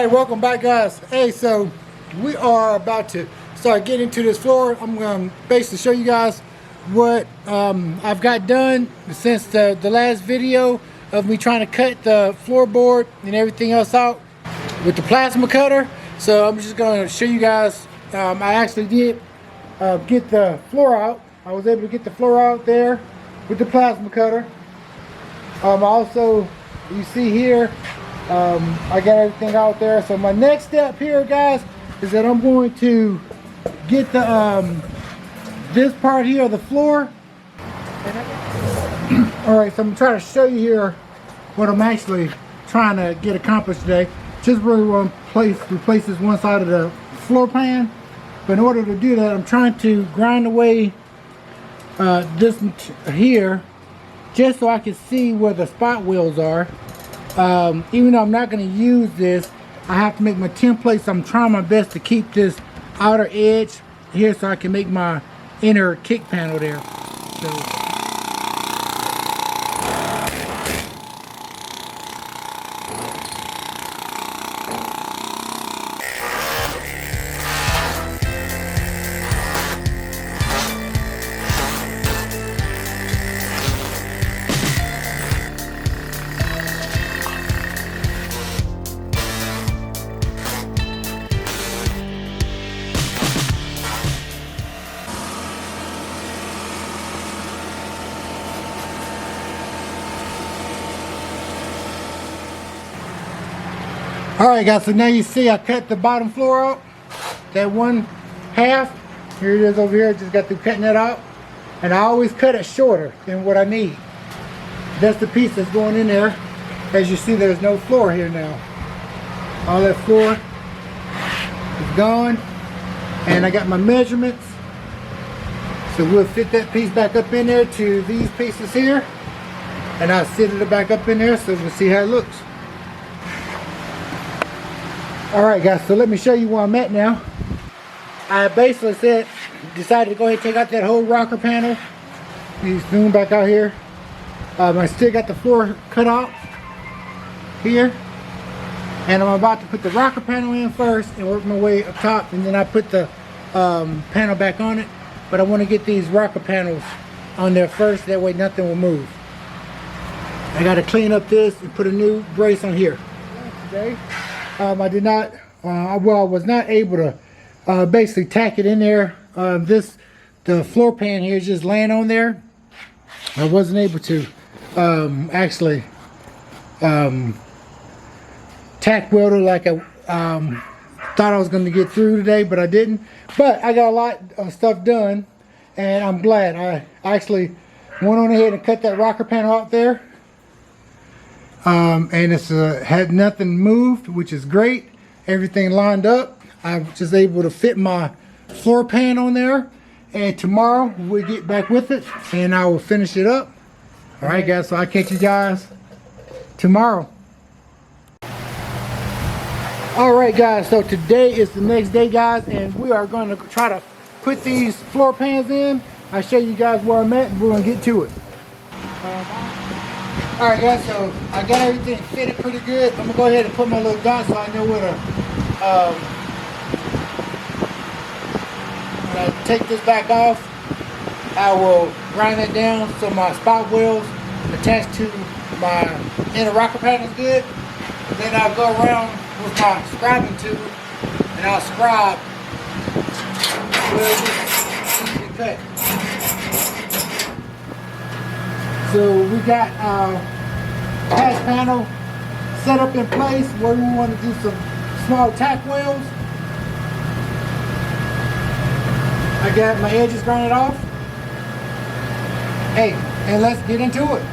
Alright, welcome back guys. Hey, so we are about to start getting into this floor. I'm going to basically show you guys what I've got done since the last video of me trying to cut the floorboard and everything else out with the plasma cutter. So I'm just going to show you guys, I actually did get the floor out. I was able to get the floor out there with the plasma cutter. Also, you see here, I got everything out there. So my next step here, guys, is that I'm going to get the this part here of the floor. All right, so I'm trying to show you here what I'm actually trying to get accomplished today. Just really want to replace this one side of the floor pan. But in order to do that, I'm trying to grind away this here, just so I can see where the spot wheels are. Even though I'm not going to use this, I have to make my template, so I'm trying my best to keep this outer edge here so I can make my inner kick panel there. So, alright guys, so now you see I cut the bottom floor out. That one half, here it is over here, I just got through cutting that out. And I always cut it shorter than what I need. That's the piece that's going in there. As you see, there's no floor here now. All that floor is gone. And I got my measurements. So we'll fit that piece back up in there to these pieces here. And I'll sit it back up in there so we'll see how it looks. Alright guys, so let me show you where I'm at now. I basically decided to go ahead and take out that whole rocker panel. You zoom back out here. I still got the floor cut out here. And I'm about to put the rocker panel in first and work my way up top. And then I put the panel back on it. But I want to get these rocker panels on there first. That way nothing will move. I got to clean up this and put a new brace on here. Today. I did not, I was not able to basically tack it in there. The floor pan here is just laying on there. I wasn't able to actually tack weld it like I thought I was going to get through today, but I didn't. But I got a lot of stuff done, and I'm glad. I actually went on ahead and cut that rocker panel out there. And it's had nothing moved, which is great. Everything lined up. I was just able to fit my floor pan on there, and tomorrow we'll get back with it and I will finish it up. All right guys, so I'll catch you guys tomorrow. All right guys, so today is the next day guys, and we are going to try to put these floor pans in. I'll show you guys where I'm at and we're going to get to it. Alright guys, so I got everything fitted pretty good. I'm going to go ahead and put my little dot so I know where to, when I take this back off, I will grind it down so my spot wheels attached to my inner rocker panel is good. Then I'll go around with my scribing tool and I'll scribe where this cut. So we got our patch panel set up in place where we want to do some small tack wheels. I got my edges grinded off. Hey, and let's get into it.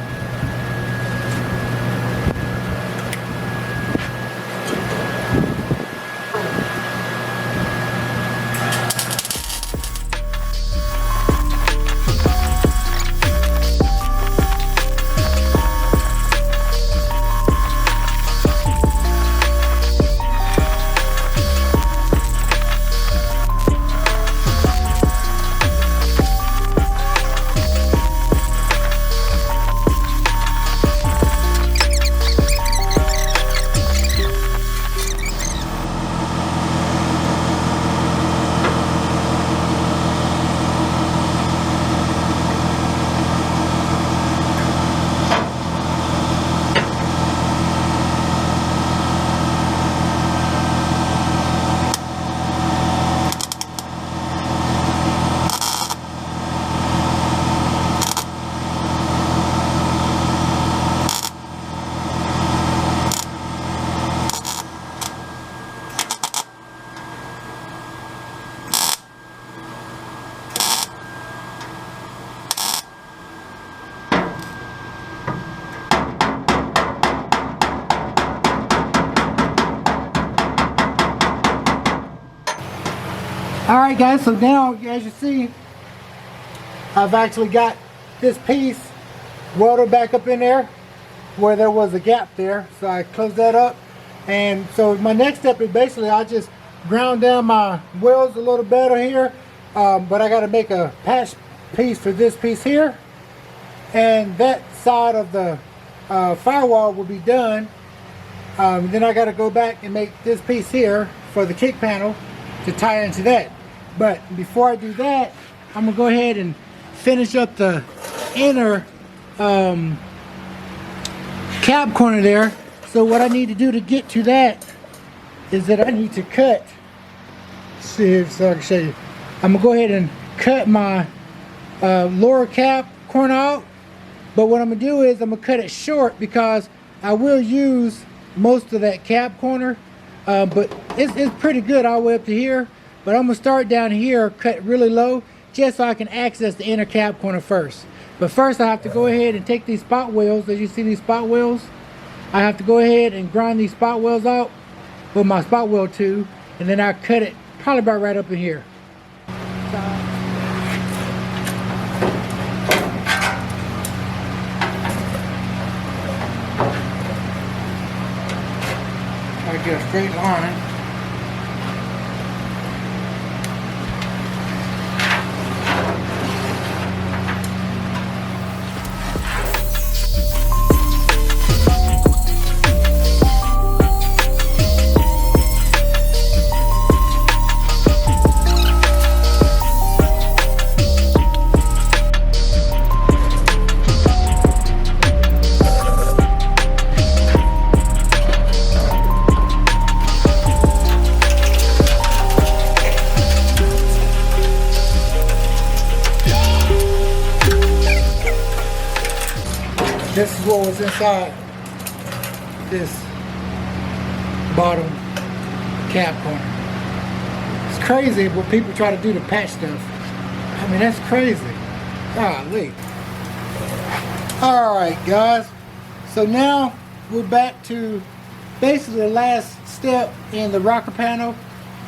Alright guys, so now as you see, I've actually got this piece welded back up in there where there was a gap there. So I closed that up. And so my next step is basically I just ground down my welds a little better here. But I got to make a patch piece for this piece here. And that side of the firewall will be done. Then I got to go back and make this piece here for the kick panel to tie into that. But before I do that, I'm gonna go ahead and finish up the inner cab corner there. So what I need to do to get to that is that I need to cut. See if so I can show you. I'm gonna go ahead and cut my lower cab corner out. But what I'm gonna do is I'm gonna cut it short because I will use most of that cab corner. But it's pretty good all the way up to here. But I'm gonna start down here, cut really low, just so I can access the inner cab corner first. But first I have to go ahead and take these spot welds. As you see these spot welds, I have to go ahead and grind these spot welds out with my spot weld tool, and then I cut it probably about right up in here. I get a straight line. This is what was inside this bottom cab corner. It's crazy what people try to do to patch stuff. I mean, that's crazy. Golly. Alright guys, so now we're back to basically the last step in the rocker panel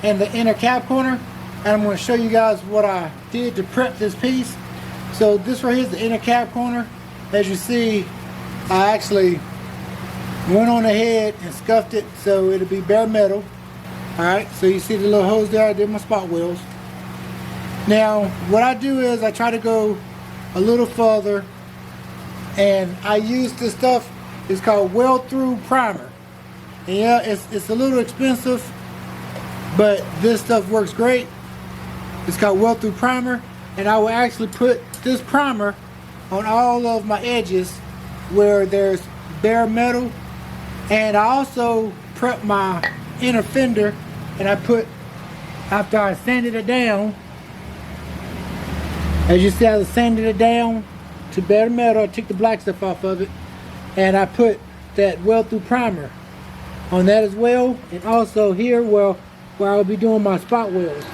and the inner cab corner. And I'm going to show you guys what I did to prep this piece. So this right here is the inner cab corner. As you see, I actually went on ahead and scuffed it so it'll be bare metal. Alright, so you see the little holes there, I did my spot welds. Now, what I do is I try to go a little further, and I use this stuff, it's called weld through primer. And yeah, it's a little expensive, but this stuff works great. It's called weld through primer, and I will actually put this primer on all of my edges where there's bare metal. And I also prep my inner fender, and I put, after I sanded it down, as you see I sanded it down to bare metal, I took the black stuff off of it, and I put that weld through primer on that as well, and also here where I'll be doing my spot welds.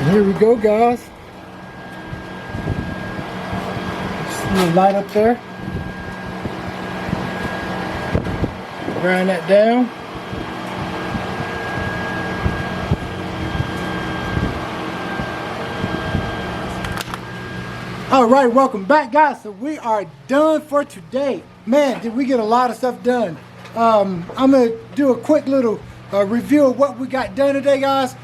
Here we go, guys. Just a little light up there. Grind that down. All right, welcome back, guys. So we are done for today. Man, did we get a lot of stuff done. I'm gonna do a quick little review of what we got done today, guys.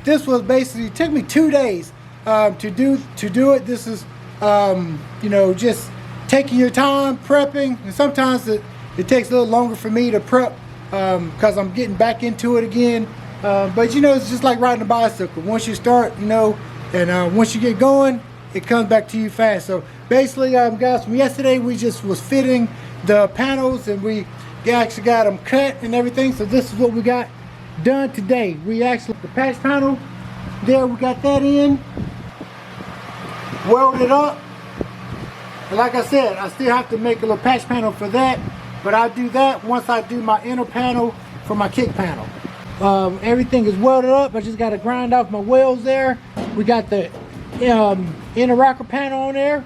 This was basically, it took me 2 days to do it. This is you know, just taking your time prepping, and sometimes it takes a little longer for me to prep because I'm getting back into it again. But you know, it's just like riding a bicycle. Once you start, you know, and once you get going, it comes back to you fast. So basically, guys, from yesterday we just was fitting the panels, and we actually got them cut and everything. So this is what we got done today. We actually, the patch panel, there we got that in, welded up. And like I said, I still have to make a little patch panel for that, but I'll do that once I do my inner panel for my kick panel. Everything is welded up. I just got to grind off my welds there. We got the inner rocker panel on there,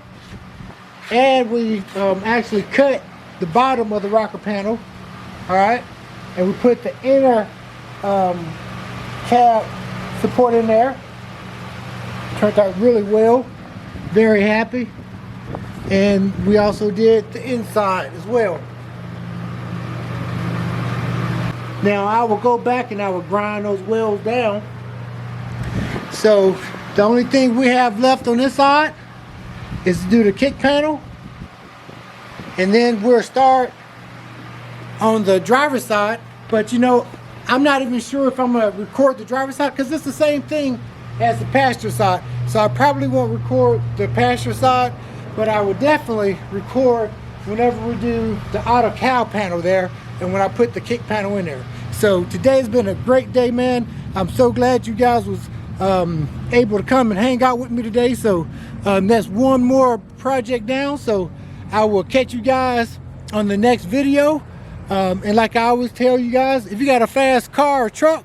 and we actually cut the bottom of the rocker panel. All right, and we put the inner cab support in there. Turned out really well. Very happy. And we also did the inside as well. Now I will go back and I will grind those welds down. So the only thing we have left on this side is to do the kick panel, and then we'll start on the driver's side. But you know, I'm not even sure if I'm gonna record the driver's side because it's the same thing as the passenger side. So I probably won't record the passenger side, but I will definitely record whenever we do the auto cow panel there and when I put the kick panel in there. So today's been a great day, man. I'm so glad you guys was able to come and hang out with me today. So that's one more project down. So I will catch you guys on the next video. And like I always tell you guys, if you got a fast car or truck,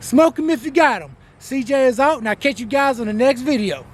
smoke them if you got them. CJ is out, and I'll catch you guys on the next video.